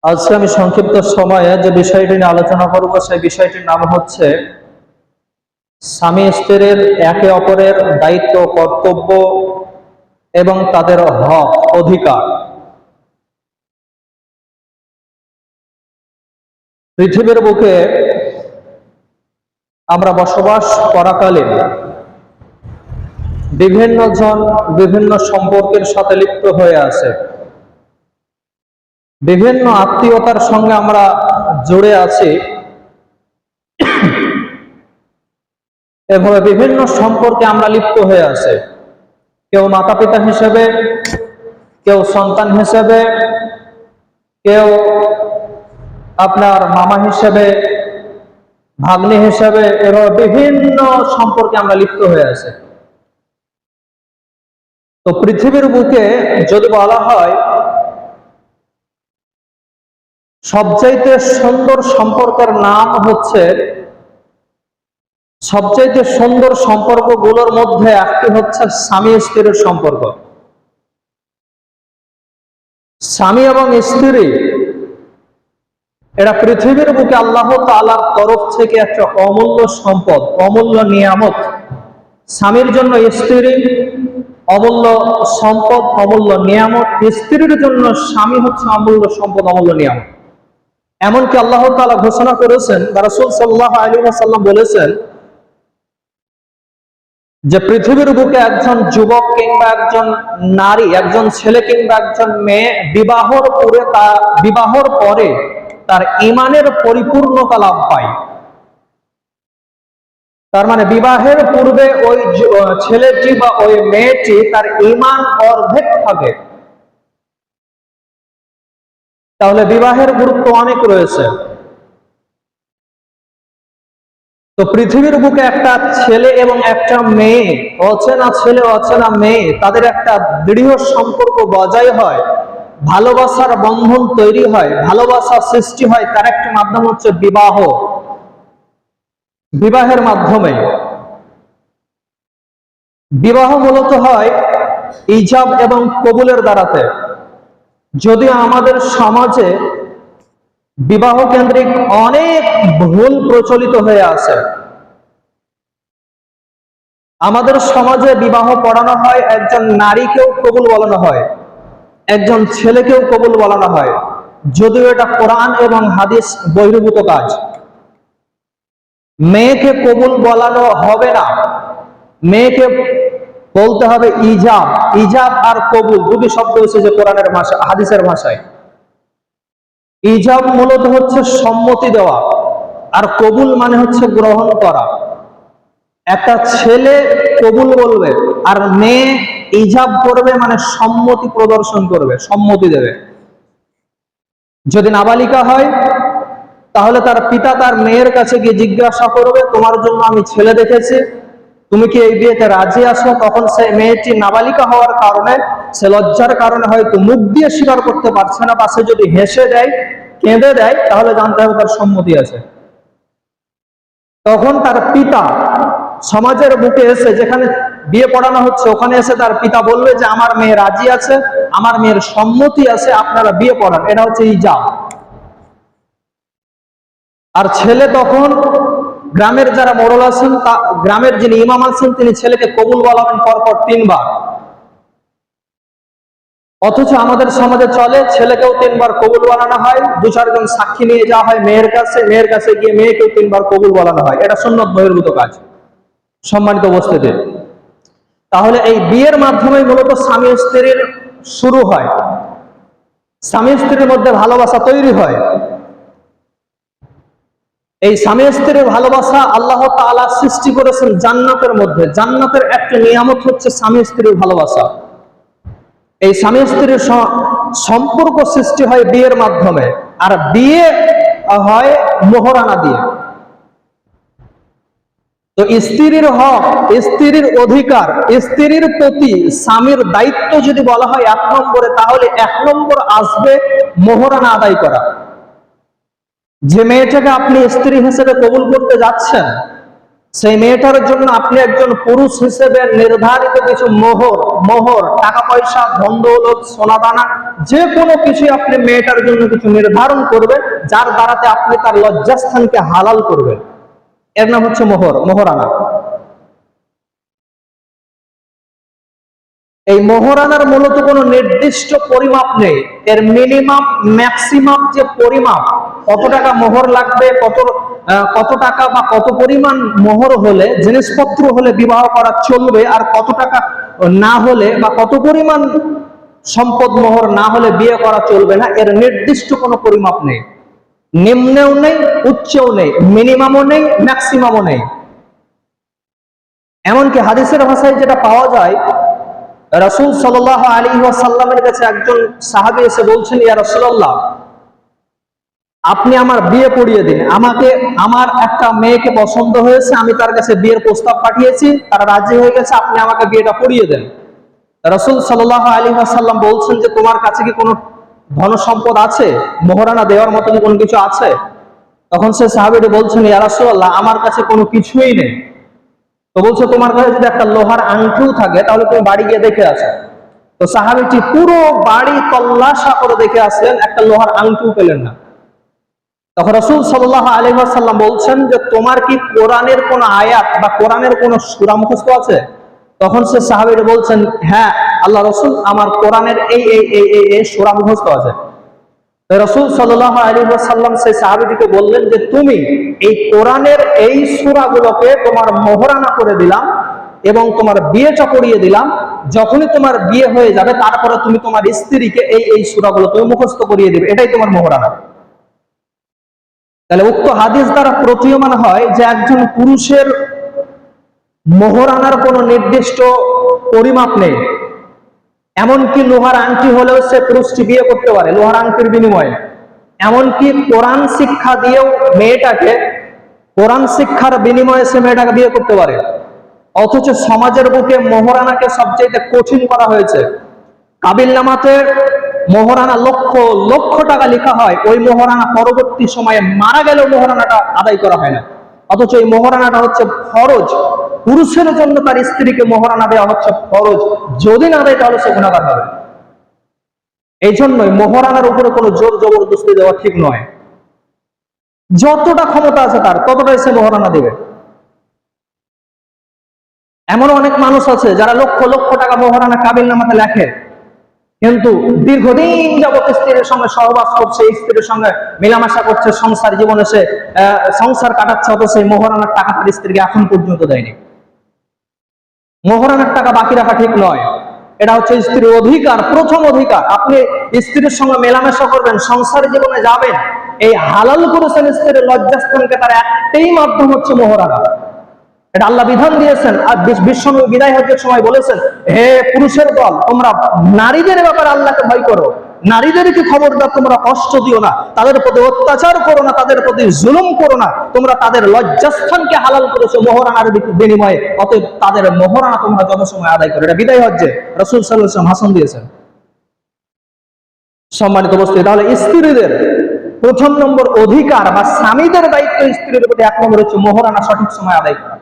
আজকে আমি সংক্ষিপ্ত সময়ে যে বিষয়টি নিয়ে আলোচনা করব সেই বিষয়টির নাম হচ্ছে স্বামী স্ত্রীর একে অপরের দায়িত্ব, কর্তব্য এবং তাদের হক, অধিকার। পৃথিবীর বুকে আমরা বসবাস করাকালীন বিভিন্ন জন বিভিন্ন সম্পর্কের সাথে লিপ্ত হয়ে আছে। বিভিন্ন আত্মীয়তার সঙ্গে আমরা জুড়ে আছি। এভাবে বিভিন্ন সম্পর্কে আমরা লিপ্ত হয়ে আছে। কেউ মাতা পিতা হিসেবে, কেউ সন্তান হিসেবে, কেউ আপনার মামা হিসেবে, ভাগ্নি হিসেবে, এভাবে বিভিন্ন সম্পর্কে আমরা লিপ্ত হয়ে আছে। তো পৃথিবীর বুকে যদি বলা হয় সবচাইতে সুন্দর সম্পর্কের নাম হচ্ছে, সবচাইতে সুন্দর সম্পর্কগুলোর মধ্যে একটি হচ্ছে স্বামী স্ত্রীর সম্পর্ক। স্বামী এবং স্ত্রী এরা পৃথিবীর বুকে আল্লাহ তাআলার তরফ থেকে একটা অমূল্য সম্পদ, অমূল্য নিয়ামত। স্বামীর জন্য স্ত্রী অমূল্য সম্পদ, অমূল্য নিয়ামত। স্ত্রীর জন্য স্বামী হচ্ছে অমূল্য সম্পদ, অমূল্য নিয়ামত। এমনকি আল্লাহ তাআলা ঘোষণা করেছেন, রাসূল সাল্লাল্লাহু আলাইহি ওয়াসাল্লাম বলেছেন যে পৃথিবীর বুকে একজন যুবক কিংবা একজন নারী, একজন ছেলে কিংবা একজন মেয়ে বিবাহর পরে তার ঈমানের পরিপূর্ণতা লাভ পায়। তার মানে বিবাহের পূর্বে ওই ছেলেটি বা ওই মেয়েটি তার ঈমান অর্ধেক থাকে। তাহলে বিবাহের গুরুত্ব অনেক রয়েছে। তো পৃথিবীর বুকে একটা ছেলে এবং একটা মেয়ে, অচেনা ছেলে অচেনা মেয়ে, তাদের একটা দৃঢ় সম্পর্ক বজায় হয়, ভালোবাসার বন্ধন তৈরি হয়, ভালোবাসা সৃষ্টি হয়, তার একটা মাধ্যম হচ্ছে বিবাহ। বিবাহের মাধ্যমে বিবাহ মূলত হয় ইজাব এবং কবুলের দ্বারাতে। যদিও আমাদের সমাজে বিবাহ কেন্দ্রিক অনেক ভুল প্রচলিত হয়ে আছে। আমাদের সমাজে বিবাহ পড়ানো হয়, একজন নারীকেও কবুল বলানো হয়, একজন ছেলেকেও কবুল বলানো হয়, যদিও এটা কোরআন এবং হাদিস বহির্ভূত কাজ। মেয়েকে কবুল বলানো হবে না, মেয়েকে বলতে হবে ইজাব। ইজাব আর কবুল দুটি শব্দ এসেছে কোরআনের ভাষা, হাদিসের ভাষায়। ইজাব মূলত হচ্ছে সম্মতি দেওয়া, আর কবুল মানে হচ্ছে গ্রহণ করা। একটা ছেলে কবুল বলবে আর মেয়ে ইজাব করবে, মানে সম্মতি প্রদর্শন করবে, সম্মতি দেবে। যদি নাবালিকা হয় তাহলে তার পিতা তার মেয়ের কাছে গিয়ে জিজ্ঞাসা করবে, তোমার জন্য আমি ছেলে দেখেছি, তুমি কি এই বিয়েতে রাজি আছো? তখন সেই মেয়েটি নাবালিকা হওয়ার কারণে, সে লজ্জার কারণে হয়তো মুখ দিয়ে স্বীকার করতে পারছে না, বা সে যদি হেসে দেয়, কেঁদে দেয়, তাহলে জানতে হবে তার সম্মতি আছে। তখন তার পিতা সমাজের বুকে এসে, যেখানে বিয়ে পড়ানো হচ্ছে ওখানে এসে তার পিতা বলবে যে আমার মেয়ে রাজি আছে, আমার মেয়ের সম্মতি আছে, আপনারা বিয়ে পড়ান। এটা হচ্ছে ইজাব। আর ছেলে তখন গ্রামের যারা মোড়ল আছেন, গ্রামের যিনি ইমাম আছেন, তিনি ছেলেকে কবুল বলাবেন পরপর 3 বার। অথচ আমাদের সমাজে চলে ছেলেকেও 3 বার কবুল বলানো হয়, 2-4 জন সাক্ষী নিয়ে যাওয়া হয় মেয়ের কাছে গিয়ে মেয়েকেও 3 বার কবুল বলানো হয়। এটা সুন্নত বহির্ভূত কাজ, সম্মানিত উপস্থিতি। তাহলে এই বিয়ের মাধ্যমে মূলত স্বামী স্ত্রীর শুরু হয়, স্বামী স্ত্রীর মধ্যে ভালোবাসা তৈরি হয়। এই স্বামী স্ত্রীর ভালোবাসা আল্লাহ তাআলা সৃষ্টি করেছেন জান্নাতের মধ্যে। জান্নাতের একটা নিয়ামত হচ্ছে স্বামী স্ত্রীর ভালোবাসা। এই স্বামী স্ত্রীর সম্পর্ক সৃষ্টি হয় বিয়ের মাধ্যমে, আর বিয়ে হয় মোহরানা দিয়ে। তো স্ত্রীর হক, স্ত্রীর অধিকার, স্ত্রীর প্রতি স্বামীর দায়িত্ব যদি বলা হয় 1 নম্বরে, তাহলে 1 নম্বর আসবে মোহরানা আদায় করা। যে মেয়েটাকে আপনি স্ত্রী হিসেবে কবুল করতে যাচ্ছেন, সেই মেয়েটার জন্য আপনি একজন পুরুষ হিসেবে নির্ধারিত কিছু মোহর টাকা পয়সা, ধন দৌলত, সোনাদানা, যে কোনো কিছু আপনি মেয়েটার জন্য কিছু নির্ধারণ করবেন, যার দ্বারাতে আপনি তার লজ্জাস্থানকে হালাল করবেন। এর নাম হচ্ছে মোহরানা। এই মোহরানার মূলত কোনো নির্দিষ্ট পরিমাপ নেই। এর মিনিমাম ম্যাক্সিমাম যে পরিমাপ, কত টাকা মোহর লাগবে, কত টাকা বা কত পরিমাণ মোহর হলে, জিনিসপত্র হলে বিবাহ করা চলবে, আর কত টাকা না হলে বা কত পরিমাণ সম্পদ মোহর না হলে বিয়ে করা চলবে না, এর নির্দিষ্ট কোনো পরিমাপ নেই। নিম্নেও নেই, উচ্চেও নেই, মিনিমামও নেই, ম্যাক্সিমামও নেই। এমনকি হাদিসের ভাষায় যেটা পাওয়া যায়, রাসূল সাল্লাল্লাহু আলাইহি ওয়াসাল্লামের কাছে একজন সাহাবী এসে বলছেন, ইয়া রাসূলুল্লাহ, আপনি আমার বিয়ে পড়িয়ে দিন। আমার একটা মেয়েকে পছন্দ হয়েছে, আমি তার কাছে বিয়ের প্রস্তাব পাঠিয়েছি, তারা রাজি হয়ে গেছে, আপনি আমাকে বিয়েটা পড়িয়ে দেন। রাসূল সাল্লাল্লাহু আলাইহি ওয়াসাল্লাম বলছেন যে, তোমার কাছে কি কোনো ধন সম্পদ আছে? মোহরানা দেওয়ার মতো কি কোনো কিছু আছে? তখন সে সাহাবীটি বলছেন, ইয়া রাসূলুল্লাহ, আমার কাছে কোনো কিছুই নেই। তো বলছে, তোমার কাছে যদি একটা লোহার আংটিও থাকে তাহলে তুমি বাড়ি গিয়ে দেখে আসো। তো সাহাবীটি পুরো বাড়ি তল্লাশা করে দেখে আসলেন, একটা লোহার আংটিও পেলেন না। তখন রাসূল সাল্লাল্লাহু আলাইহি ওয়াসাল্লাম বলছেন যে, তোমার কি কোরআনের কোন আয়াত বা কোরআনের কোন সূরা মুখস্থ আছে? তখন সে সাহাবীটি বলছেন, হ্যাঁ আল্লাহ রাসূল, আমার কোরআনের এই সূরা মুখস্থ আছে। রাসূল সাল্লাল্লাহু আলাইহি ওয়াসাল্লাম সেই সাহাবীটিকে বললেন যে, তুমি এই কোরআনের এই সূরাগুলোকে তোমার মোহরানা করে দিলাম এবং তোমার বিয়েটা পড়িয়ে দিলাম। যখনই তোমার বিয়ে হয়ে যাবে তারপরে তুমি তোমার স্ত্রীকে এই সূরাগুলো তুমি মুখস্থ করিয়ে দিবে, এটাই তোমার মোহরানা। তাহলে উক্ত হাদিস দ্বারা প্রতীয়মান হয় যে একজন পুরুষের মোহরানার কোনো নির্দিষ্ট পরিমাপ নেই। এমনকি লোহার আংটি হলেও সে পুরুষটি বিয়ে করতে পারে লোহার আংটির বিনিময়ে। এমনকি কোরআন শিক্ষা দিয়েও মেয়েটাকে, কোরআন শিক্ষার বিনিময়ে সে মেয়েটাকে বিয়ে করতে পারে। অথচ সমাজের বুকে মোহরানাকে সবচেয়ে কঠিন করা হয়েছে। কাবিলনামাতে মোহরানা লক্ষ লক্ষ টাকা লেখা হয়, ওই মোহরানা পরবর্তী সময়ে মারা গেলেও মোহরানাটা আদায় করা হয় না। অথচ এই মোহরানাটা হচ্ছে ফরজ। পুরুষের জন্য তার স্ত্রীকে মোহরানা দেওয়া হচ্ছে ফরজ, যদি না দেয় তাহলে সে গুনাহগার হবে। এই জন্যই মোহরানার উপরে কোনো জোর জবরদস্তি দেওয়া ঠিক নয়। যতটা ক্ষমতা আছে তার, ততটাই সে মোহরানা দেবে। এমন অনেক মানুষ আছে যারা লক্ষ লক্ষ টাকা মোহরানা কাবিলনামাতে লেখে, কিন্তু দীর্ঘদিন যাবত স্ত্রীর সঙ্গে সহবাস করছে, স্ত্রীর সঙ্গে মেলামেশা করছে, সংসার জীবনে সে সংসার কাটাচ্ছে, অথচ সেই মোহরানার টাকা তার স্ত্রীকে এখন পর্যন্ত দেয়নি। মোহরানার টাকা বাকি রাখা ঠিক নয়। এটা হচ্ছে স্ত্রীর অধিকার, প্রথম অধিকার। আপনি স্ত্রীর সঙ্গে মেলামেশা করবেন, সংসার জীবনে যাবেন, এই হালাল করেছেন স্ত্রীর লজ্জাস্থানকে, তার একটাই মাধ্যম হচ্ছে মোহরানা। এটা আল্লাহ বিধান দিয়েছেন। আর বিশ্বনবী বিদায় হজ্জের সময় বলেছেন, হে পুরুষের দল, তোমরা নারীদের ব্যাপারে আল্লাহকে ভয় করো, নারীদেরকে খবরদার তোমরা কষ্ট দিও না, তাদের প্রতি অত্যাচার করো না, তাদের প্রতি জুলুম করো না। তোমরা তাদের লজ্জাস্থানকে হালাল করেছো মোহরানার বিনিময়ে, অতএব তাদের মোহরানা তোমরা যথাসময় আদায় করো। এটা বিদায় হজ্জে রাসূল সাল্লাল্লাহু আলাইহি ওয়াসাল্লাম ভাষণ দিয়েছেন। সম্মানিত উপস্থিতি, তাহলে স্ত্রীদের প্রথম নম্বর অধিকার বা স্বামীদের দায়িত্ব স্ত্রীর প্রতি এক নম্বর হচ্ছে মোহরানা সঠিক সময় আদায় করা।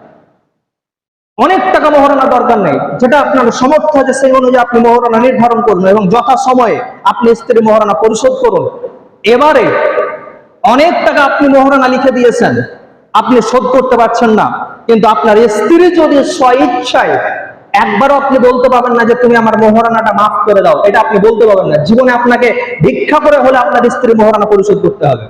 অনেক টাকা মোহরানা দরকার নেই, যেটা আপনার সামর্থ্য আছে সেই অনুযায়ী আপনি মোহরানা নির্ধারণ করুন এবং যথা সময়ে আপনি স্ত্রী মোহরানা পরিশোধ করুন। এবারে অনেক টাকা আপনি মোহরানা লিখে দিয়েছেন, আপনি শোধ করতে পারছেন না, কিন্তু আপনার স্ত্রী যদি স্বইচ্ছায়, একবারও আপনি বলতে পারবেন না যে তুমি আমার মোহরানাটা মাফ করে দাও, এটা আপনি বলতে পারবেন না। জীবনে আপনাকে ভিক্ষা করে হলে আপনার স্ত্রী মোহরানা পরিশোধ করতে হবে।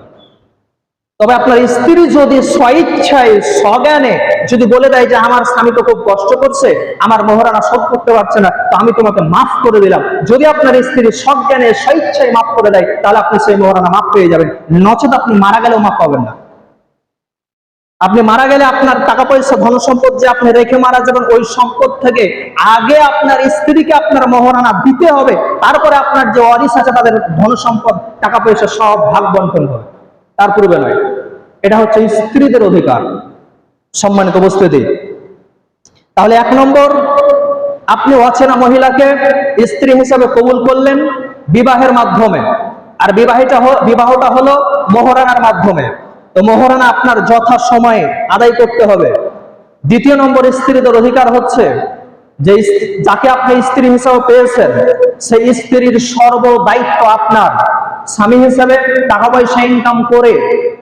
তবে আপনার স্ত্রী যদি স্বইচ্ছায় সজ্ঞানে যদি বলে দেয় যে আমার স্বামী তো খুব কষ্ট করছে, আমার মোহরানা শোধ করতে পারছে না, তো আমি তোমাকে মাফ করে দিলাম, যদি আপনার স্ত্রী সজ্ঞানে স্বইচ্ছায় মাফ করে দেয়, তাহলে আপনি সেই মোহরানা মাফ পেয়ে যাবেন। নচেত আপনি মারা গেলেও মাফ পাবেন না। আপনি মারা গেলে আপনার টাকা পয়সা ধন সম্পদ যে আপনি রেখে মারা যাবেন, ওই সম্পদ থেকে আগে আপনার স্ত্রীকে আপনার মোহরানা দিতে হবে, তারপরে আপনার যে ওয়ারিশ আছে তাদের ধন সম্পদ টাকা পয়সা সব ভাগ বন্টন হবে, তার পূর্বে নয়। এটা হচ্ছে স্ত্রীদের অধিকার। সম্মানিত উপস্থিতি, তাহলে এক নম্বর, আপনি অচেনা মহিলাকে স্ত্রী হিসেবে কবুল করলেন বিবাহের মাধ্যমে, আর বিবাহটা হলো মোহরানার মাধ্যমে। তো মোহরানা আপনার যথা সময়ে আদায় করতে হবে। দ্বিতীয় নম্বর স্ত্রীদের অধিকার হচ্ছে যে যাকে আপনি স্ত্রী হিসাবে পেয়েছেন সেই স্ত্রীর সর্ব দায়িত্ব আপনার স্বামী হিসেবে টাকা পয়সা ইনকাম করে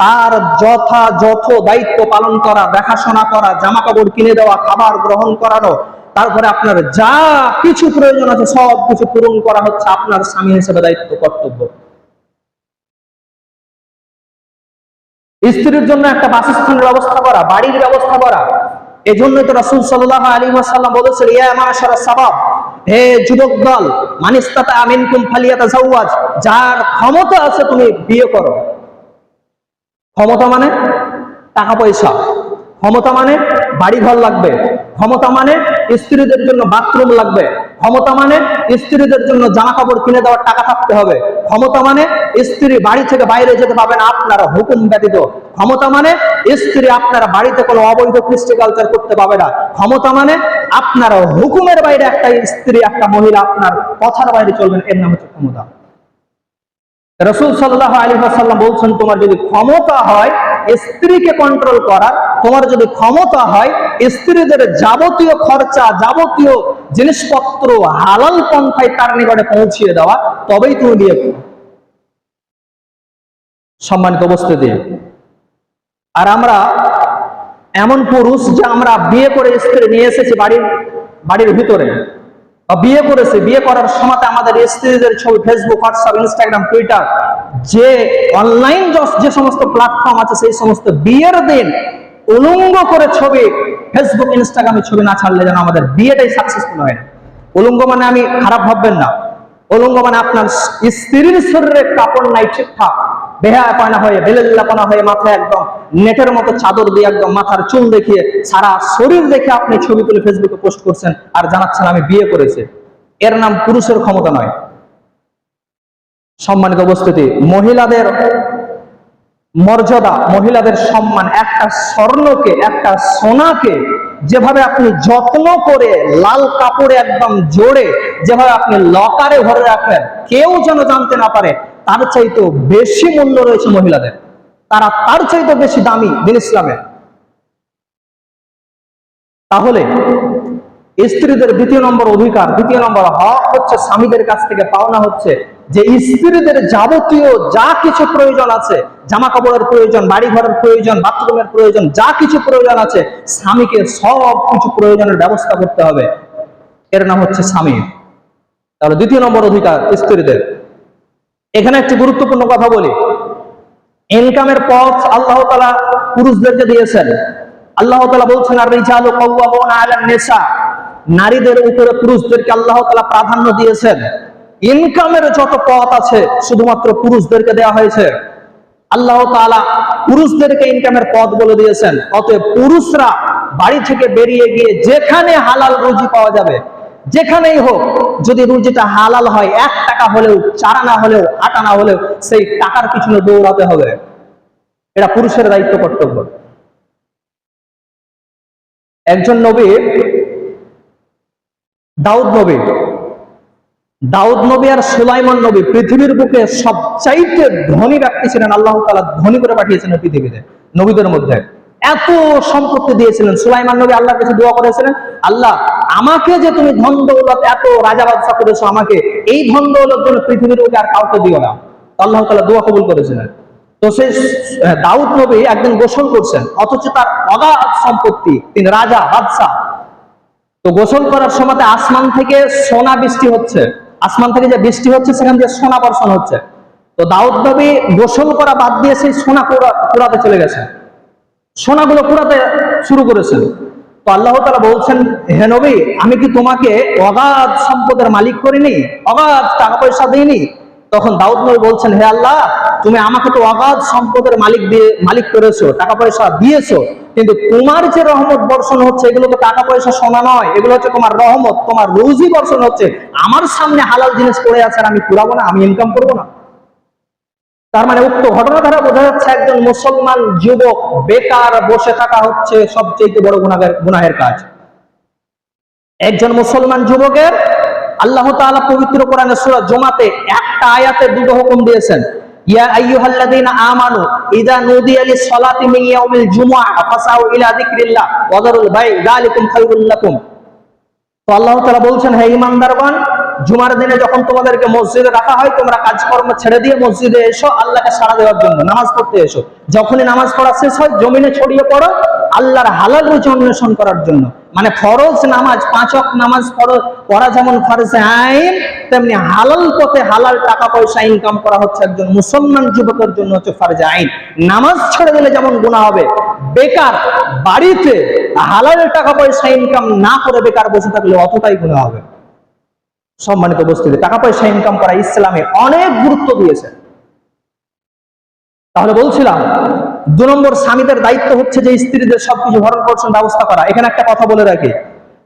তার যথাযথ দায়িত্ব পালন করা, দেখাশোনা করা, জামা কাপড় কিনে দেওয়া, খাবার গ্রহণ করানো, তারপরে আপনার যা কিছু প্রয়োজন আছে সব কিছু পূরণ করা হচ্ছে আপনার স্বামী হিসেবে দায়িত্ব, কর্তব্য। স্ত্রীর জন্য একটা বাসস্থানের ব্যবস্থা করা, বাড়ির ব্যবস্থা করা। এজন্যই তো রাসূল সাল্লাল্লাহু আলাইহি ওয়াসাল্লাম বলেছেন, ইয়া মাশারাস শাবাব, হে যুবক দল, মান ইসতাতা মিনকুম ফালিয়াতাজাওয়াজ, যার ক্ষমতা আছে তুমি বিয়ে করো। ক্ষমতা মানে টাকা পয়সা, ক্ষমতা মানে বাড়ি ঘর লাগবে, ক্ষমতা মানে স্ত্রীদের জন্য বাথরুম লাগবে, ক্ষমতা মানে স্ত্রীদের জন্য জামা কাপড় কিনে দেওয়ার টাকা থাকতে হবে, ক্ষমতা মানে স্ত্রী বাড়ি থেকে বাইরে যেতে পারবে না আপনার হুকুম ব্যতীত, ক্ষমতা মানে স্ত্রী আপনার বাড়িতে কোনো অবৈধ কৃষ্টি কালচার করতে পারবে না, ক্ষমতা মানে আপনার হুকুমের বাইরে একটা স্ত্রী, একটা মহিলা আপনার কথার বাইরে চলবেন, এর নাম হচ্ছে ক্ষমতা। রাসূল সাল্লাল্লাহু আলাইহি ওয়াসাল্লাম বলছেন, তোমার যদি ক্ষমতা হয় স্ত্রীকে কন্ট্রোল করার, তোমার যদি ক্ষমতা হয় স্ত্রীদের যাবতীয় খরচা, যাবতীয় জিনিসপত্র হালাল পন্থায় তার নিকটে পৌঁছিয়ে দেওয়া, তবেই তুমি বিয়ে করো। সম্মানিত উপস্থিতি, আর আমরা এমন পুরুষ যে আমরা বিয়ে করে স্ত্রী নিয়ে এসেছি বাড়ির ভিতরে, বিয়ে করেছে, বিয়ে করার সময় আমাদের স্ত্রীদের ছবি ফেসবুক, হোয়াটসঅ্যাপ, ইনস্টাগ্রাম, টুইটার, যে অনলাইন যে সমস্ত প্ল্যাটফর্ম আছে সেই সমস্ত বিয়ের দিন উলঙ্গ করে ছবি ফেসবুক, ইনস্টাগ্রামে ছবি না ছাড়লে যেন আমাদের বিয়েটাই সাকসেসফুল হয় না। উলঙ্গ মানে আমি খারাপ ভাববেন না, উলঙ্গ মানে আপনার স্ত্রীর শরীরে কাপড় নাই ঠিকঠাক, বেহায়াপনা হয়ে, বেলেল্লাপনা হয়ে, মাথায় একদম নেটের মতো চাদর দিয়ে একদম মাথার চুল দেখিয়ে সারা শরীর দেখে আপনি ছবি তুলে ফেসবুকে পোস্ট করছেন আর জানাচ্ছেন আমি বিয়ে করেছি, এর নাম পুরুষের ক্ষমতা নয়। সম্মানিত উপস্থিতি, মহিলাদের মর্যাদা, মহিলাদের সম্মান, একটা স্বর্ণকে, একটা সোনাকে যেভাবে আপনি যত্ন করে লাল কাপড়ে একদম জোড়ে যেভাবে আপনি লকারে ভরে রাখেন, কেউ যেন জানতে না পারে, তার চাইতে বেশি মূল্য রয়েছে মহিলাদের, তারা তার চাইতে বেশি দামি দিন ইসলামে। তাহলে স্ত্রীদের দ্বিতীয় নম্বর অধিকার, দ্বিতীয় নম্বর হক হচ্ছে স্বামীদের কাছ থেকে পাওনা হচ্ছে যে স্ত্রীদের যাবতীয় যা কিছু প্রয়োজন আছে, জামা কাপড়ের প্রয়োজন, বাড়ি ঘরের প্রয়োজন, বাথরুমের প্রয়োজন, যা কিছু প্রয়োজন আছে, স্বামীকে সব কিছু প্রয়োজনের ব্যবস্থা করতে হবে, এর নাম হচ্ছে স্বামী। তাহলে দ্বিতীয় নম্বর অধিকার স্ত্রীদের। এখানে একটি গুরুত্বপূর্ণ কথা বলি, ইনকামের পথ আল্লাহ তাআলা পুরুষদেরকে দিয়েছেন। আল্লাহ তাআলা বলছেন, আর রিজালু কাওয়ামুনা আলান নিসা, নারীদের উপরে পুরুষদেরকে আল্লাহ তাআলা প্রাধান্য দিয়েছেন। ইনকামের যত পথ আছে শুধুমাত্র পুরুষদেরকে দেওয়া হয়েছে। আল্লাহ তাআলা পুরুষদেরকে ইনকামের পথ বলে দিয়েছেন। অতএব পুরুষরা বাড়ি থেকে বেরিয়ে গিয়ে যেখানে হালাল রুজি পাওয়া যাবে, যেখানেই হোক, যদি রুজিটা হালাল হয়, 1 টাকা হলেও, 4 আনা হলেও, 8 আনা হলেও, সেই টাকার পিছনে দৌড়াতে হবে। এটা পুরুষের দায়িত্ব, কর্তব্য। একজন নবী, দাউদ নবী আর সুলাইমান নবী পৃথিবীর বুকে সবচাইতে ধনী ব্যক্তি ছিলেন। আল্লাহ তাআলা ধনী করে পাঠিয়েছিলেন পৃথিবীতে নবীদের মধ্যে, এত সম্পত্তি দিয়েছিলেন। সুলাইমান নবী আল্লাহর কাছে দোয়া করেছিলেন, আল্লাহ আমাকে যে তুমি ধন দৌলত এত রাজা বাদশা করেছো, আমাকে এই ধন দৌলত জন্য পৃথিবীর বুকে আর কাউকে দিও না। আল্লাহ তাআলা দোয়া কবুল করেছিলেন। তো সেই দাউদ নবী একদিন গোসল করছেন, অথচ তার অগাধ সম্পত্তি, তিনি রাজা বাদশা। তো গোসল করার সময় আসমান থেকে সোনা বৃষ্টি হচ্ছে, আসমান থেকে যে বৃষ্টি হচ্ছে সেখান দিয়ে সোনা বর্ষণ হচ্ছে। তো দাউদ নবী গোসল করা বাদ দিয়ে সেই সোনা কুড়াতে চলে গেছে, সোনাগুলো কুড়াতে শুরু করেছেন। তো আল্লাহ তাআলা বলছেন, হে নবী, আমি কি তোমাকে অগাধ সম্পদের মালিক করিনি, অগাধ টাকা পয়সা দিইনি? তখন দাউদ নবী বলছেন, হে আল্লাহ, তুমি আমাকে তো অগাধ সম্পদের মালিক করেছো, টাকা পয়সা দিয়েছো, কিন্তু তোমার যে রহমত বর্ষণ হচ্ছে এগুলো তো টাকা পয়সা সোনা নয়, এগুলো হচ্ছে তোমার রহমত, তোমার রুজি বর্ষণ হচ্ছে। আমার সামনে হালাল জিনিস পড়ে আছে আর আমি কুড়াবো না, আমি ইনকাম করবো না? তার মানে উক্ত ঘটনা দ্বারা বোঝা যাচ্ছে একজন মুসলমান যুবক বেকার বসে থাকা হচ্ছে সবচেয়ে বড় গুনাহের কাজ। একজন মুসলমান যুবকের আল্লাহ তাআলা পবিত্র কোরআনে সূরা জুমাতে একটা আয়াতে দুটো হুকুম দিয়েছেন। ইয়া আইয়ুহাল্লাযীনা আমানু ইযা নুদিয়া লিস-সালাতি মিন ইয়াউমিল জুমআহ ফাসাউ ইলা যিকরিল্লাহ ওয়া যারুল বাই' যালিকুম খায়রুল লাকুম। তো আল্লাহ তাআলা বলছেন, হে ঈমানদারগণ, জুমার দিনে যখন তোমাদেরকে মসজিদে রাখা হয়, তোমরা কাজকর্ম ছেড়ে দিয়ে মসজিদে এসো আল্লাহকে সাড়া দেওয়ার জন্য, নামাজ পড়তে এসো। যখনই নামাজ পড়া শেষ হয় জমিনে ছড়িয়ে পড়ো আল্লাহর হালাল রুজি অন্বেষণ করার জন্য। মানে ফরজ নামাজ, 5 ওয়াক্ত নামাজ পড়া যেমন ফরজে আইন, তেমনি হালাল পথে হালাল টাকা পয়সা ইনকাম করা হচ্ছে একজন মুসলমান যুবকের জন্য হচ্ছে ফরজে আইন। নামাজ ছেড়ে দিলে যেমন গুনাহ হবে, বেকার বাড়িতে হালাল টাকা পয়সা ইনকাম না করে বেকার বসে থাকলে অতটাই গুনাহ হবে। সম্মানিত উপস্থিতি, টাকা পয়সা ইনকাম করা ইসলামে অনেক গুরুত্ব দিয়েছে। তাহলে বলছিলাম 2 নম্বর, স্বামীদের দায়িত্ব হচ্ছে যে স্ত্রীদের সবকিছু ভরণ পোষণ ব্যবস্থা করা। এখানে একটা কথা বলে রাখি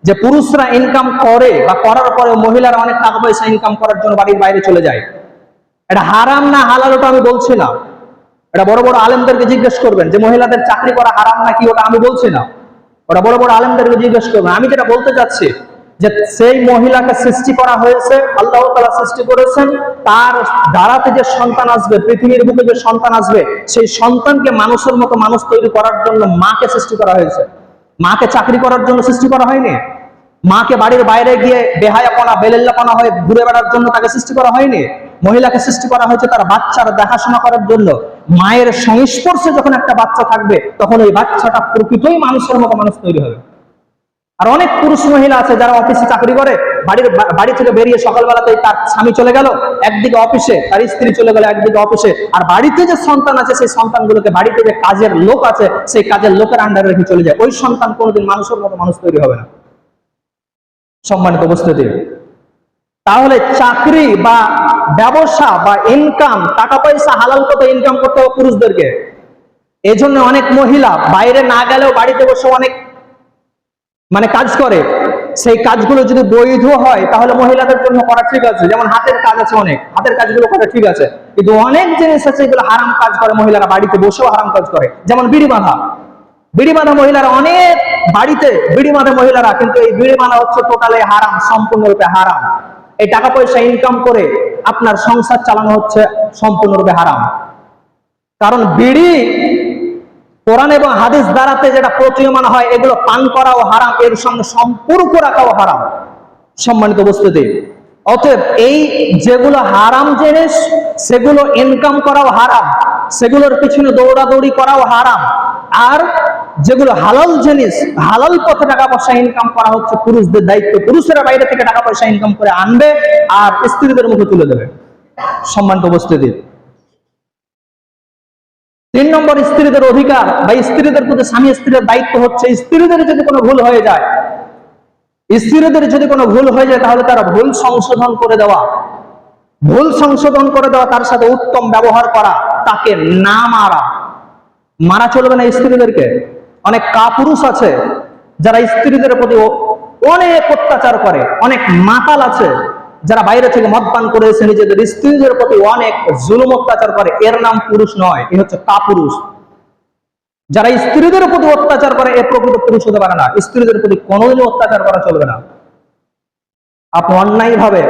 যে পুরুষরা ইনকাম করে বা করার পরে মহিলারা অনেক টাকা পয়সা ইনকাম করার জন্য বাড়ির বাইরে চলে যায়। এটা হারাম না হালাল ওটা আমি বলছি না, এটা বড় বড় আলেমদেরকে জিজ্ঞেস করবেন যে মহিলাদের চাকরি করা হারাম নাকি, ওটা আমি বলছি না, ওটা বড় বড় আলেমদেরকে জিজ্ঞেস করবেন। আমি যেটা বলতে চাচ্ছি যে সেই মহিলাকে সৃষ্টি করা হয়েছে, আল্লাহ তাআলা সৃষ্টি করেছেন, তার দ্বারাতে যে সন্তান আসবে, পৃথিবীর বুকে যে সন্তান আসবে, সেই সন্তানকে মানুষের মতো মানুষ তৈরি করার জন্য মাকে সৃষ্টি করা হয়েছে। মাকে চাকরি করার জন্য সৃষ্টি করা হয়নি। মাকে বাড়ির বাইরে গিয়ে বেহায়াপনা বেলেল্লাপনা হয়ে ঘুরে বেড়ার জন্য তাকে সৃষ্টি করা হয়নি। মহিলাকে সৃষ্টি করা হয়েছে তার বাচ্চার দেখাশোনা করার জন্য। মায়ের সংস্পর্শে যখন একটা বাচ্চা থাকবে তখন ওই বাচ্চাটা প্রকৃতই মানুষের মতো মানুষ তৈরি হবে। আর অনেক পুরুষ মহিলা আছে যারা অফিসে চাকরি করে, বাড়ি থেকে বেরিয়ে সকালবেলাতেই তার স্বামী চলে গেল একদিকে অফিসে, তার স্ত্রী চলে গেল একদিকে অফিসে, আর বাড়িতে যে সন্তান আছে সেই সন্তানগুলোকে বাড়িতে যে কাজের লোক আছে সেই কাজের লোকের আন্ডারে রেখে চলে যায়। ওই সন্তান কোনোদিন মানুষের মতো মানুষ তৈরি হবে না। সম্মানিত উপস্থিতি, তাহলে চাকরি বা ব্যবসা বা ইনকাম, টাকা পয়সা হালাল পথে ইনকাম করতে হবে পুরুষদেরকে। এজন্য অনেক মহিলা বাইরে না গেলেও বাড়িতে বসে অনেক কাজ করে। সেই কাজগুলো যদি বৈধ হয় তাহলে মহিলাদের জন্য করা ঠিক আছে। যেমন হাতের কাজ আছে, অনেক হাতের কাজগুলো করা ঠিক আছে, কিন্তু অনেক জিনিস আছে এগুলো হারাম কাজ করে মহিলারা, বাড়িতে বসেও হারাম কাজ করে। যেমন বিড়ি বাঁধা, বিড়ি বাঁধা মহিলারা অনেক বাড়িতে বিড়ি বাঁধে মহিলারা, কিন্তু এই বিড়ি বাঁধা হচ্ছে টোটালি হারাম, সম্পূর্ণরূপে হারাম। এই টাকা পয়সা ইনকাম করে আপনার সংসার চালানো হচ্ছে সম্পূর্ণরূপে হারাম। কারণ বিড়ি কোরআন এবং হাদিস দ্বারাতে যেটা প্রতীয়মান হয় এগুলো পান করাও হারাম, এর সঙ্গে সম্পর্ক রাখাও হারাম। সম্মানিত উপস্থিতি, অতএব এই যেগুলো হারাম জিনিস সেগুলো ইনকাম করাও হারাম, সেগুলোর পিছনে দৌড়াদৌড়ি করাও হারাম। আর যেগুলো হালাল জিনিস, হালাল পথে টাকা পয়সা ইনকাম করা হচ্ছে পুরুষদের দায়িত্ব। পুরুষেরা বাইরে থেকে টাকা পয়সা ইনকাম করে আনবে আর স্ত্রীদের মুখে তুলে দেবে। সম্মানিত উপস্থিতি, 3 নম্বর, স্ত্রীদের অধিকার বা স্ত্রীদের প্রতি স্বামী স্ত্রীর দায়িত্ব হচ্ছে স্ত্রীদের যদি কোনো ভুল হয়ে যায়, তাহলে তারা ভুল সংশোধন করে দেওয়া, তার সাথে উত্তম ব্যবহার করা, তাকে না মারা চলবে না স্ত্রীদেরকে। অনেক কাপুরুষ আছে যারা স্ত্রীদের প্রতি অনেক অত্যাচার করে, অনেক মাতাল আছে যারা বাইরে থেকে মদ পান করে এসে নিজেদের স্ত্রীদের প্রতি অনেক জুলুম অত্যাচার করে। এর নাম পুরুষ নয়, এ হচ্ছে কাপুরুষ। যারা স্ত্রীদের প্রতি অত্যাচার করে এ প্রকৃত পুরুষ হতে পারে না। স্ত্রীদের প্রতি কোনোদিনই অত্যাচার করা চলবে না। আপনি অন্যায় ভাবে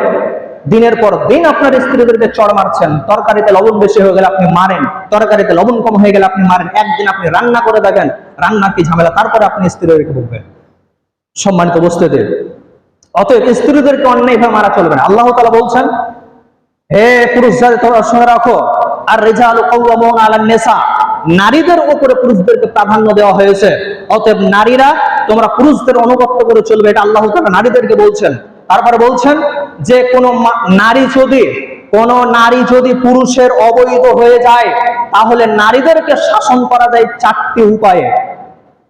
দিনের পর দিন আপনার স্ত্রীদেরকে চড় মারছেন। তরকারিতে লবণ বেশি হয়ে গেলে আপনি মারেন, তরকারিতে লবণ কম হয়ে গেলে আপনি মারেন। একদিন আপনি রান্না করে দেখেন রান্না কি ঝামেলা, তারপরে আপনি স্ত্রীদেরকে বলবেন। সম্মানিত উপস্থিতি, অতএব স্ত্রীদেরকে অন্যায়ভাবে মারা চলবে না। আল্লাহ তাআলা বলছেন, হে পুরুষ জাতি তোমরা শুনে রাখো, আর রিজালু কাওয়ামুনা আলান নিসা, নারীদের উপরে পুরুষদেরকে প্রাধান্য দেওয়া হয়েছে। অতএব নারীরা তোমরা পুরুষদের অনুগত্য করে চলবে, এটা আল্লাহ তাআলা নারীদেরকে বলছেন। তারপরে বলছেন যে কোন নারী যদি পুরুষের অবৈধ হয়ে যায় তাহলে নারীদেরকে শাসন করা যায় 4টি উপায়ে।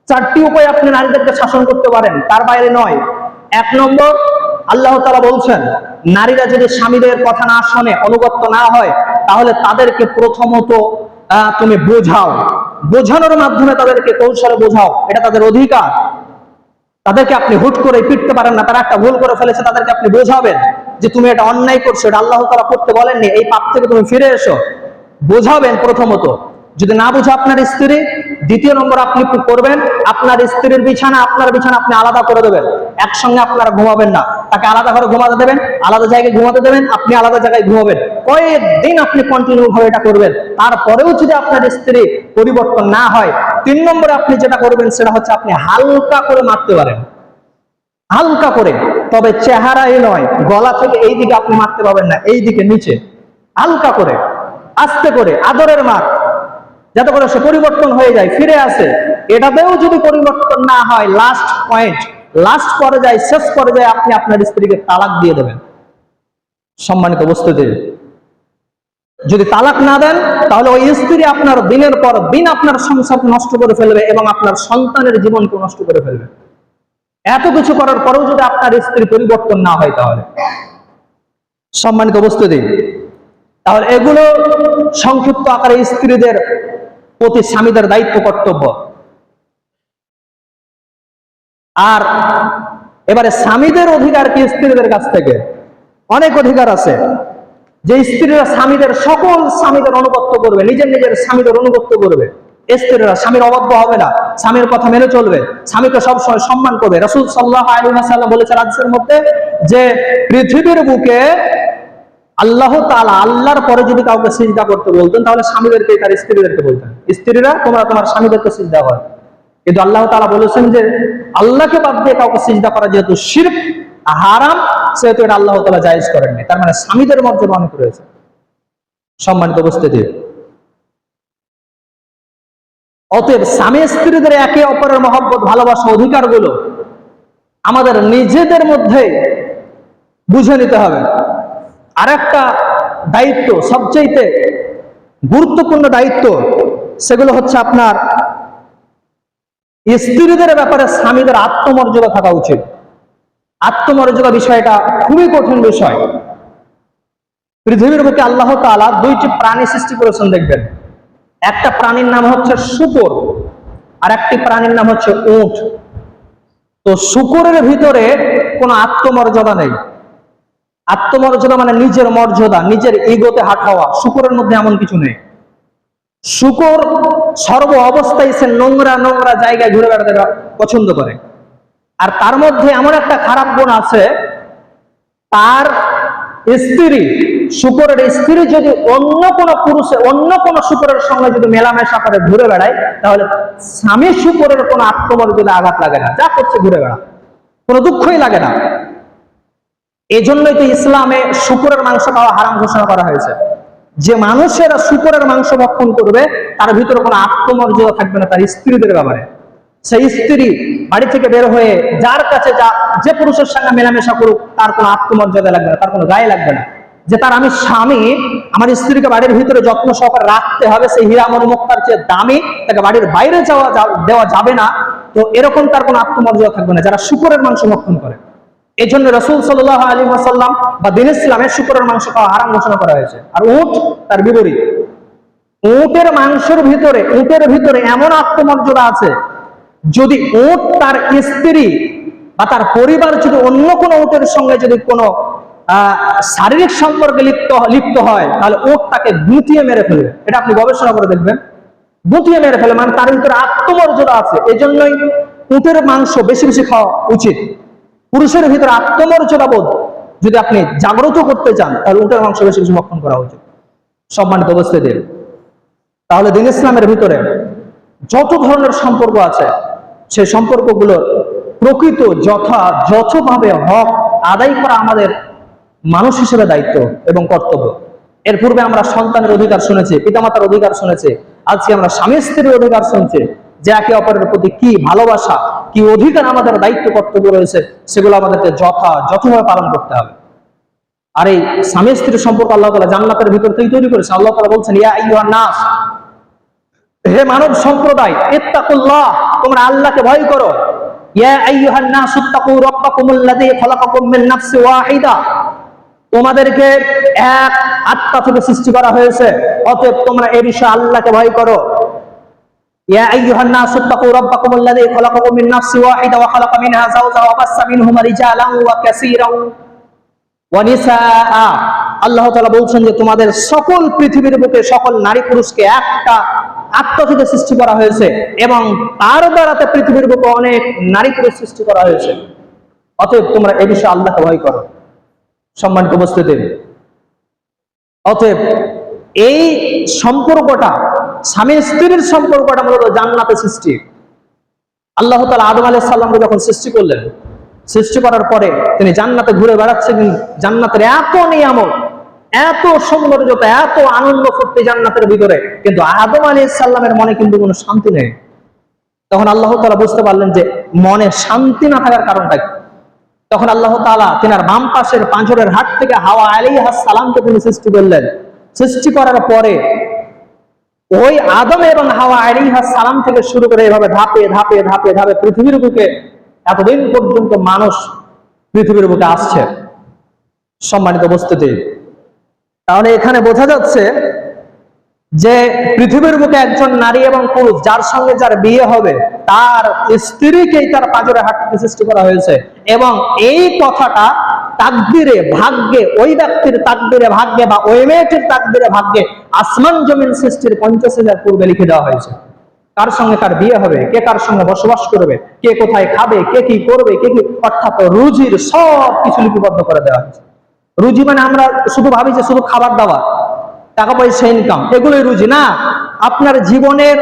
4টি উপায়ে আপনি নারীদেরকে শাসন করতে পারেন, তার বাইরে নয়। 1 নম্বর, আল্লাহ তাআলা বলছেন নারীরা যদি স্বামীদের কথা না শোনে, অনুগত না হয়, তাহলে তাদেরকে প্রথমত তুমি বোঝানোর মাধ্যমে তাদেরকে কৌশলে বোঝাও, এটা তাদের অধিকার। তাদেরকে আপনি হুট করে পিটতে পারেন না। তারা একটা ভুল করে ফেলেছে, তাদেরকে আপনি বোঝাবেন যে তুমি এটা অন্যায় করছো, এটা আল্লাহ তাআলা করতে বলেননি, এই পাপ থেকে তুমি ফিরে এসো। বোঝাবেন প্রথমত। যদি না বুঝে আপনার স্ত্রী, দ্বিতীয় নম্বর আপনি করবেন, আপনার স্ত্রীর বিছানা আপনার বিছানা আপনি আলাদা করে দেবেন। একসঙ্গে আপনারা ঘুমাবেন না, তাকে আলাদা ঘরে ঘুমাতে দেবেন, আলাদা জায়গায় ঘুমাতে দেবেন, আপনি আলাদা জায়গায় ঘুমাবেন। কয়েকদিন আপনি কন্টিনিউ ভাবে এটা করবেন। তারপরেও যদি আপনার স্ত্রী পরিবর্তন না হয়, 3 নম্বরে আপনি যেটা করবেন সেটা হচ্ছে আপনি হালকা করে মারতে পারেন, হালকা করে, তবে চেহারায় নয়, গলা থেকে এই দিকে আপনি মারতে পারবেন না, এই দিকে নিচে হালকা করে, আস্তে করে, আদরের মার, যাতে করে সে পরিবর্তন হয়ে যায়, ফিরে আসে। এটাতেও যদি পরিবর্তন না হয়, লাস্ট পয়েন্ট, লাস্ট পর্যায়ে, শেষ পর্যায়ে আপনি আপনার স্ত্রীকে তালাক দিয়ে দেবেন। সম্মানিত উপস্থিতি, যদি তালাক না দেন তাহলে ওই স্ত্রী আপনার দিনের পর দিন আপনার সংসারকে নষ্ট করে ফেলবে এবং আপনার সন্তানের জীবনকে নষ্ট করে ফেলবে। এত কিছু করার পরেও যদি আপনার স্ত্রী পরিবর্তন না হয়, তাহলে সম্মানিত উপস্থিতি, তাহলে এগুলো সংক্ষিপ্ত আকারে স্ত্রীদের প্রতি স্বামীদের দায়িত্ব, কর্তব্য। আর এবারে স্বামীদের অধিকার কি স্ত্রীদের কাছ থেকে? অনেক অধিকার আছে, যে স্ত্রীরা স্বামীদের, সকল স্বামীদের অনুগত্য করবে, নিজের নিজের স্বামীদের অনুগত্য করবে। স্ত্রীরা স্বামীর অবাধ্য হবে না, স্বামীর কথা মেনে চলবে, স্বামীকে সবসময় সম্মান করবে। রাসূল সাল্লাল্লাহু আলাইহি ওয়াসাল্লাম বলেছেন হাদিসের মধ্যে যে পৃথিবীর বুকে আল্লাহ তাআলা আল্লাহর পরে যদি কাউকে সিজদা করতে বলতেন, তাহলে স্বামীদেরকে, তার স্ত্রীদেরকে বলতেন, স্ত্রীরা তোমরা তোমার স্বামীদেরকে সিজদা করো। কিন্তু আল্লাহ তাআলা বলেছেন যে আল্লাহকে বাদ দিয়ে কাউকে সিজদা করা যেহেতু শিরক, হারাম, সেহেতু এটা আল্লাহ তাআলা জায়েজ করেননি। তার মানে স্বামীদের মর্যাদা অনেক রয়েছে। সম্মানিত উপস্থিতি, অতএব স্বামী স্ত্রীদের একে অপরের মহব্বত, ভালোবাসা, অধিকারগুলো আমাদের নিজেদের মধ্যে বুঝে নিতে হবে। আর একটা দায়িত্ব, সবচেয়ে গুরুত্বপূর্ণ দায়িত্ব, সেগুলো হচ্ছে আপনার স্ত্রীদের ব্যাপারে স্বামীদের আত্মমর্যাদা থাকা উচিত। আত্মমর্যাদা বিষয়টা খুবই কঠিন বিষয়। পৃথিবীর বুকে আল্লাহ তাআলা 2টি প্রাণী সৃষ্টি করেছেন, দেখবেন। একটা প্রাণীর নাম হচ্ছে শূকর, আর একটি প্রাণীর নাম হচ্ছে উট। তো শূকরের ভিতরে কোনো আত্মমর্যাদা নেই। আত্মমর্যাদা মানে নিজের মর্যাদা, নিজের ইগোতে হাত হওয়া, শূকরের মধ্যে এমন কিছু নেই। শূকর সর্ব অবস্থায় সে নোংরা নোংরা জায়গায় ঘুরে বেড়াতে পছন্দ করে। আর তার মধ্যে এমন একটা খারাপ গুণ আছে, তার স্ত্রী, শূকরের স্ত্রী যদি অন্য কোনো পুরুষে, অন্য কোনো শূকরের সঙ্গে যদি মেলামেশা করে ঘুরে বেড়ায়, তাহলে স্বামী শূকরের কোনো আত্মমর্যাদা আঘাত লাগে না, যা করছে ঘুরে বেড়া, কোনো দুঃখই লাগে না। এই জন্যই তো ইসলামে শূকরের মাংস খাওয়া হারাম ঘোষণা করা হয়েছে। যে মানুষেরা শূকরের মাংস ভক্ষণ করবে, তার ভিতরে কোনো আত্মমর্যাদা থাকবে না তার স্ত্রীদের ব্যাপারে। সেই স্ত্রী বাড়ি থেকে বের হয়ে যার কাছে যে পুরুষের সঙ্গে মেলামেশা করুক, তার কোনো আত্মমর্যাদা লাগবে না, তার কোনো গায়ে লাগবে না, যে তার আমি স্বামী, আমার স্ত্রীকে বাড়ির ভিতরে যত্ন সহকারে রাখতে হবে, সেই হীরামণি মুক্তার চেয়ে দামি, তাকে বাড়ির বাইরে দেওয়া যাবে না। তো এরকম তার কোনো আত্মমর্যাদা থাকবে না যারা শূকরের মাংস ভক্ষণ করে। এই জন্য রাসূল সাল্লাল্লাহু আলাইহি ওয়াসাল্লাম বা দ্বীন ইসলামে শূকরের মাংস খাওয়া হারাম ঘোষণা করা হয়েছে। আর উট তার বিপরীত। উটের মাংসের ভিতরে, উটের ভিতরে এমন আত্মমর্যাদা আছে, যদি উট তার স্ত্রী বা তার পরিবার যদি অন্য কোনো উটের সঙ্গে যদি কোনো শারীরিক সম্পর্কে লিপ্ত হয়, তাহলে উট তাকে গুটিয়ে মেরে ফেলবে। এটা আপনি গবেষণা করে দেখবেন, গুটিয়ে মেরে ফেলে, মানে তার ভিতরে আত্মমর্যাদা আছে। এই জন্যই উটের মাংস বেশি বেশি খাওয়া উচিত। পুরুষের ভিতরে আত্মমর্যাদা বোধ যদি আপনি জাগ্রত করতে চান, তাহলে উটের মাংস বেশি বেশি ভক্ষণ করা উচিত। সম্মানিত উপস্থিতি, তাহলে দ্বীন ইসলামের ভিতরে যত ধরনের সম্পর্ক আছে, সেই সম্পর্কগুলোর প্রকৃত যথাযথভাবে হক আদায় করা আমাদের মানুষ হিসেবে দায়িত্ব এবং কর্তব্য। এর পূর্বে আমরা সন্তানের অধিকার শুনেছি, পিতামাতার অধিকার শুনেছি, আজকে আমরা স্বামী স্ত্রীর অধিকার শুনছি, যে একে অপরের প্রতি কি ভালোবাসা, কি অধিকার, আমাদের দায়িত্ব কর্তব্য রয়েছে, সেগুলো আমাদেরকে যথাযথভাবে পালন করতে হবে। আর এই স্বামী স্ত্রীর সম্পর্ক আল্লাহ তাআলা জান্নাতের ভিতর থেকে তৈরি করেছে। আল্লাহ তাআলা বলছেন, ইয়া আইয়ুহান নাস, হে মানব সম্প্রদায়, ইত্তাকুল্লাহ, তোমরা আল্লাহকে ভয় করো। ইয়া আইয়ুহান নাস ইত্তাকু রাব্বাকুমুল্লাযী খালাকাকুম মিন নাফসিন ওয়াহিদা, তোমাদেরকে এক আত্মা থেকে সৃষ্টি করা হয়েছে, অতএব তোমরা এই বিষয়ে আল্লাহকে ভয় করো। ইয়া আইয়ুহান নাস ইত্তাকু রাব্বাকুমুল্লাযী খালাকাকুম মিন নাফসিন ওয়াহিদা ওয়া খালাকা মিনহা যাওজাহা ওয়া বাসসা মিনহুমা রিজালান ওয়া কাসীরান ওয়া নিসাআ। আল্লাহ তাআলা বলছেন যে তোমাদের সকল পৃথিবীর বুকে সকল নারী পুরুষকে একটা আত্মা থেকে সৃষ্টি করা হয়েছে এবং তার দ্বারাতে পৃথিবীর বুকে অনেক নারী পুরুষ সৃষ্টি করা হয়েছে। অতএব তোমরা এ বিষয়ে আল্লাহকে ভয় করো। সম্মানিত উপস্থিতি, অতএব এই সম্পর্কটা, স্বামী স্ত্রীর সম্পর্কটা মূলত জান্নাতে সৃষ্টি। আল্লাহ তাআলা আদম আলাইহিস সালামকে যখন সৃষ্টি করলেন, সৃষ্টি করার পরে তিনি জান্নাতে ঘুরে বেড়াচ্ছেন। জান্নাতের এত নিয়ামত, এত সৌন্দর্যতা, এত আনন্দ ফুর্তি জান্নাতের ভিতরে, কিন্তু আদম আলাইহিস সালামের মনে কিন্তু কোনো শান্তি নেই। তখন আল্লাহ তাআলা বুঝতে পারলেন যে মনে শান্তি না থাকার কারণটা কি। তখন আল্লাহ তাআলা তিনার বাম পাশের পাঁজরের হাট থেকে হাওয়া আলাইহিস সালামকে তিনি সৃষ্টি করলেন। সৃষ্টি করার পরে ওই আদম এবং হাওয়া আলাইহিস সালাম থেকে শুরু করে এভাবে ধাপে ধাপে ধাপে ধাপে পৃথিবীর বুকে এতদিন পর্যন্ত মানুষ পৃথিবীর বুকে আসছে। সম্মানিত উপস্থিতি, তাহলে এখানে বোঝা যাচ্ছে যে পৃথিবীর বুকে একজন নারী এবং পুরুষ যার সঙ্গে যার বিয়ে হবে, তার স্ত্রীকেই তার পাঁজরে হাট থেকে সৃষ্টি করা হয়েছে। এবং এই কথাটা তাকদিরে, ভাগ্যে, ওই ব্যক্তির তাকদিরে ভাগ্যে বা ওই মেয়েটির তাকদিরে ভাগ্যে আসমান জমিন সৃষ্টির 50,000 পূর্বে লিখে দেওয়া হয়েছে। কার সঙ্গে কার বিয়ে হবে, কে কার সঙ্গে বসবাস করবে, কে কোথায় খাবে, কে কি করবে, কে কি, অর্থাৎ রুজির সব কিছু লিপিবদ্ধ করে দেওয়া হয়েছে। রুজি মানে আমরা শুধু ভাবি যে শুধু খাবার দাবার, টাকা পয়সা ইনকাম, এগুলোই রুজি না। আপনার জীবনের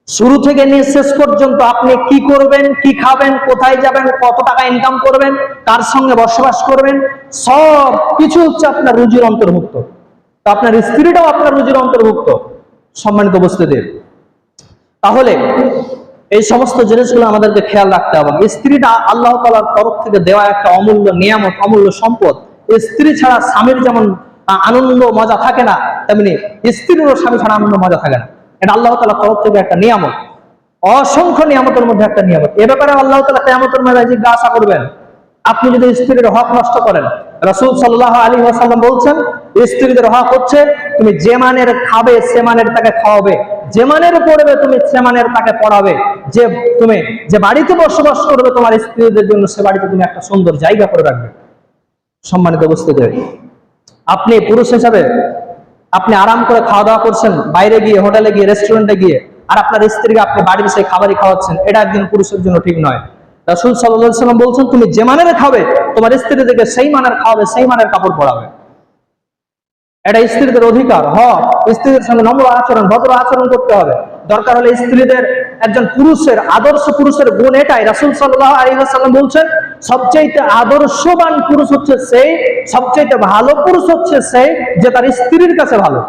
শুরু থেকে নিয়ে শেষ পর্যন্ত আপনি কি করবেন, কি খাবেন, কোথায় যাবেন, কত টাকা ইনকাম করবেন, কার সঙ্গে বসবাস করবেন, সব কিছু হচ্ছে আপনার রুজির অন্তর্ভুক্ত। তো আপনার স্ত্রীটাও আপনার রুজির অন্তর্ভুক্ত। সম্মানিত উপস্থিতি, তাহলে এই সমস্ত জিনিসগুলো আমাদেরকে খেয়াল রাখতে হবে। স্ত্রীটা আল্লাহ তাআলার তরফ থেকে দেওয়া একটা অমূল্য নিয়ামত, অমূল্য সম্পদ। স্ত্রী ছাড়া স্বামীর যেমন আনন্দ মজা থাকে না, তেমনি স্ত্রীরও স্বামী ছাড়া আনন্দ মজা থাকে না। এটা আল্লাহ তাআলার তরফ থেকে একটা নিয়ামত, অসংখ্য নিয়ামতের মধ্যে একটা নিয়ামত। এ ব্যাপারে আল্লাহ তাআলা কিয়ামতের ময়দানে জিজ্ঞাসা করবেন, আপনি যদি স্ত্রীর হক নষ্ট করেন। রাসূল সাল্লাল্লাহু আলাইহি ওয়াসাল্লাম বলছেন, স্ত্রীদের হক হচ্ছে তুমি যে মানের খাবে সে মানের তাকে খাওয়াবে, যে মানের পড়বে তুমি সে মানের তাকে পড়াবে, যে তুমি যে বাড়িতে বসবাস করবে তোমার স্ত্রীদের জন্য সে বাড়িতে তুমি একটা সুন্দর জায়গা করে রাখবে। সম্মানিত উপস্থিতি, আপনি পুরুষ হিসাবে আপনি আরাম করে খাওয়া দাওয়া করছেন বাইরে গিয়ে, হোটেলে গিয়ে, রেস্টুরেন্টে গিয়ে, আর আপনার স্ত্রীকে আপনি বাড়ির সেই খাবারই খাওয়াচ্ছেন, এটা একজন পুরুষের জন্য ঠিক নয়। রাসূল সাল্লাল্লাহু আলাইহি ওয়াসাল্লাম বলছেন, তুমি যে মানের খাবে তোমার স্ত্রীদেরকে সেই মানের খাওয়াবে, সেই মানের কাপড় পরাবে। এটা স্ত্রীদের অধিকার, হক। স্ত্রীদের সঙ্গে নম্র আচরণ, ভদ্র আচরণ করতে হবে। দরকার হলে স্ত্রীদের, একজন পুরুষের আদর্শ পুরুষের গুণ এটাই। রাসূল সাল্লাল্লাহু আলাইহি ওয়াসাল্লাম বলছেন, সবচেয়ে আদর্শবান পুরুষ হচ্ছে সেই, সবচেয়ে ভালো পুরুষ হচ্ছে সেই যে তার স্ত্রীর কাছে ভালো।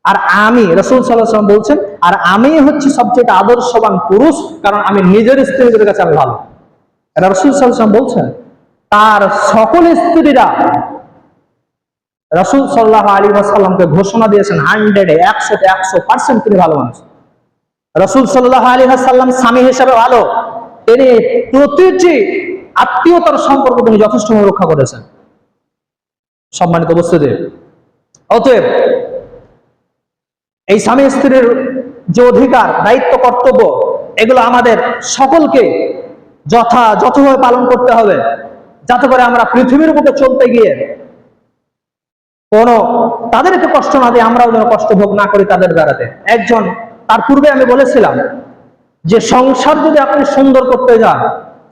আর আমি, রাসূল সাল্লাল্লাহু আলাইহি ওয়াসাল্লাম বলছেন, আর আমি হচ্ছে সবচেয়ে আদর্শবান পুরুষ, কারণ আমি নিজের স্ত্রীদের কাছে আমি ভালো। এটা রাসূল সাল্লাল্লাহু আলাইহি ওয়াসাল্লাম বলছেন। তার সকল স্ত্রীরা রাসূল সাল্লাল্লাহু আলাইহি ওয়াসাল্লামকে ঘোষণা দিয়েছেন 100% তিনি ভালো মানুষ। রাসূল সাল্লাল্লাহু আলাইহি ওয়াসাল্লাম স্বামী হিসেবে ভালো, তিনি প্রতিটি আত্মীয়তার সম্পর্ক তিনি যথেষ্ট রক্ষা করেছেন। সম্মানিত উপস্থিতি, অতএব এই স্বামী স্ত্রীর যে অধিকার, দায়িত্ব, কর্তব্য, এগুলো আমাদের সকলকে যথাযথভাবে পালন করতে হবে, যাতে করে আমরা পৃথিবীর বুকে চলতে গিয়ে তাদেরকে কষ্ট না দিয়ে আমরাও যেন কষ্ট ভোগ না করি তাদের দ্বারাতে। একজন, তার পূর্বে আমি বলেছিলাম যে সংসার যদি আপনি সুন্দর করতে যান,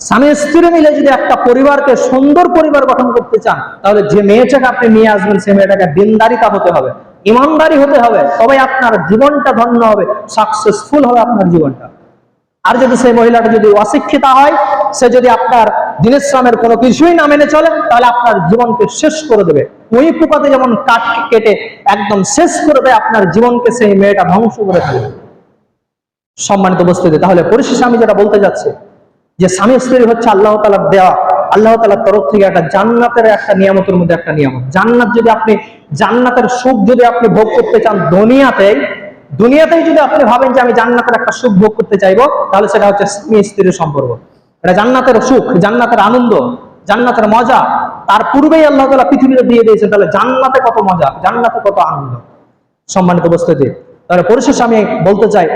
স্বামী স্ত্রী মিলে যদি একটা পরিবারকে সুন্দর পরিবার গঠন করতে চান, তাহলে যে মেয়েটাকে আপনি নিয়ে আসবেন সে মেয়েটাকে দিনদারিতা হতে হবে, ইমানদারি হতে হবে, তবে আপনার জীবনটা ধন্য হবে, সাকসেসফুল হবে আপনার জীবনটা। আর যদি সেই মহিলাটা যদি অশিক্ষিতা হয়, সে যদি আপনার দ্বীন ইসলামের কোনো কিছুই না মেনে চলে, তাহলে আপনার জীবনকে শেষ করে দেবে। ওই পোকাতে যেমন কাঠ কেটে একদম শেষ করে দেয়, আপনার জীবনকে সেই মেয়েটা ধ্বংস করে ফেলবে। সম্মানিত উপস্থিতি, তাহলে পরিশেষে আমি যেটা বলতে যাচ্ছি যে স্বামী স্ত্রী হচ্ছে আল্লাহ তাআলার দেওয়া, আল্লাহ তাআলার তরফ থেকে একটা জান্নাতের একটা নিয়ামতের মধ্যে একটা নিয়ামত। জান্নাত যদি আপনি, জান্নাতের সুখ যদি আপনি ভোগ করতে চান দুনিয়াতেই যদি আপনি ভাবেন যে আমি জান্নাতের একটা সুখ ভোগ করতে চাইবো, তাহলে সেটা হচ্ছে স্বামী স্ত্রীর সম্পর্ক। এটা জান্নাতের সুখ, জান্নাতের আনন্দ, জান্নাতের মজা তার পূর্বেই আল্লাহ তাআলা পৃথিবীতে দিয়ে দিয়েছেন। তাহলে জান্নাতে কত মজা, জান্নাতে কত আনন্দ। সম্মানিত উপস্থিতি, তাহলে পরিশেষে আমি বলতে চাই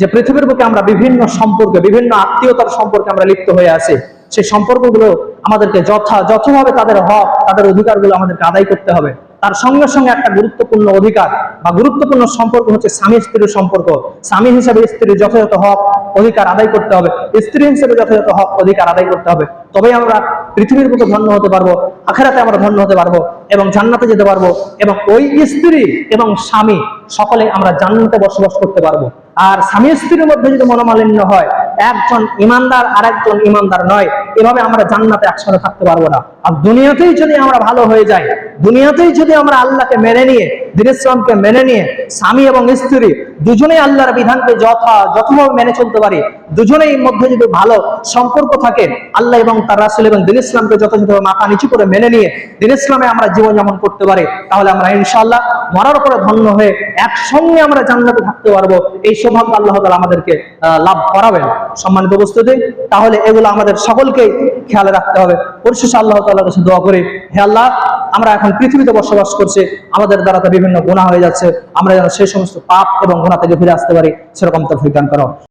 যে পৃথিবীর বুকে আমরা বিভিন্ন সম্পর্কে, বিভিন্ন আত্মীয়তার সম্পর্কে আমরা লিপ্ত হয়ে আছি। সেই সম্পর্কগুলো আমাদেরকে যথাযথভাবে তাদের হক, তাদের অধিকারগুলো আমাদেরকে আদায় করতে হবে। তার সঙ্গে সঙ্গে একটা গুরুত্বপূর্ণ অধিকার বা গুরুত্বপূর্ণ সম্পর্ক হচ্ছে স্বামী স্ত্রীর সম্পর্ক। স্বামী হিসেবে স্ত্রীর যথাযথ হক অধিকার আদায় করতে হবে, স্ত্রী হিসেবে যথাযথ হক অধিকার আদায় করতে হবে। তবেই আমরা পৃথিবীর মতো ধন্য হতে পারবো, আখিরাতে আমরা ধন্য হতে পারবো এবং জান্নাতে যেতে পারবো, এবং ওই স্ত্রী এবং স্বামী সকলে আমরা জান্নাতে বসবাস করতে পারবো। আর স্বামী স্ত্রীর মধ্যে যদি মনোমালিন্য হয়, একজন ইমানদার আর একজন ইমানদার নয়, এভাবে আমরা জান্নাতে একসাথে থাকতে পারবো না। আর দুনিয়াতেই যদি আমরা ভালো হয়ে যাই, দুনিয়াতেই যদি আমরা আল্লাহকে মেনে নিয়ে, দ্বীন ইসলামকে মেনে নিয়ে স্বামী এবং স্ত্রী দুজনেই আল্লাহর বিধানকে যথাভাবে মেনে চলতে পারি, দুজনেই মধ্যে যদি ভালো সম্পর্ক থাকে, আল্লাহ এবং তার রাসূল এবং দ্বীন ইসলামকে যথাযথভাবে মাথা নিচু করে মেনে নিয়ে দ্বীন ইসলামে আমরা জীবনযাপন করতে পারি, তাহলে আমরা ইনশাআল্লাহ মরার পরে ধন্য হয়ে একসঙ্গে আমরা জান্নাতে থাকতে পারবো। এই সৌভাগ্য আল্লাহ তাআলা আমাদেরকে লাভ করাবেন। সম্মানিত উপস্থিতি, তাহলে এগুলো আমাদের সকলকেই খেয়াল রাখতে হবে। পরিশেষে আল্লাহ তাআলার কাছে দোয়া করি, হে আল্লাহ, আমরা এখন পৃথিবীতে বসবাস করছি, আমাদের দ্বারা তো বিভিন্ন গুনাহ হয়ে যাচ্ছে, আমরা যেন সেই সমস্ত পাপ এবং গুনাহ থেকে ফিরে আসতে পারি, সেরকম তৌফিক দান করো।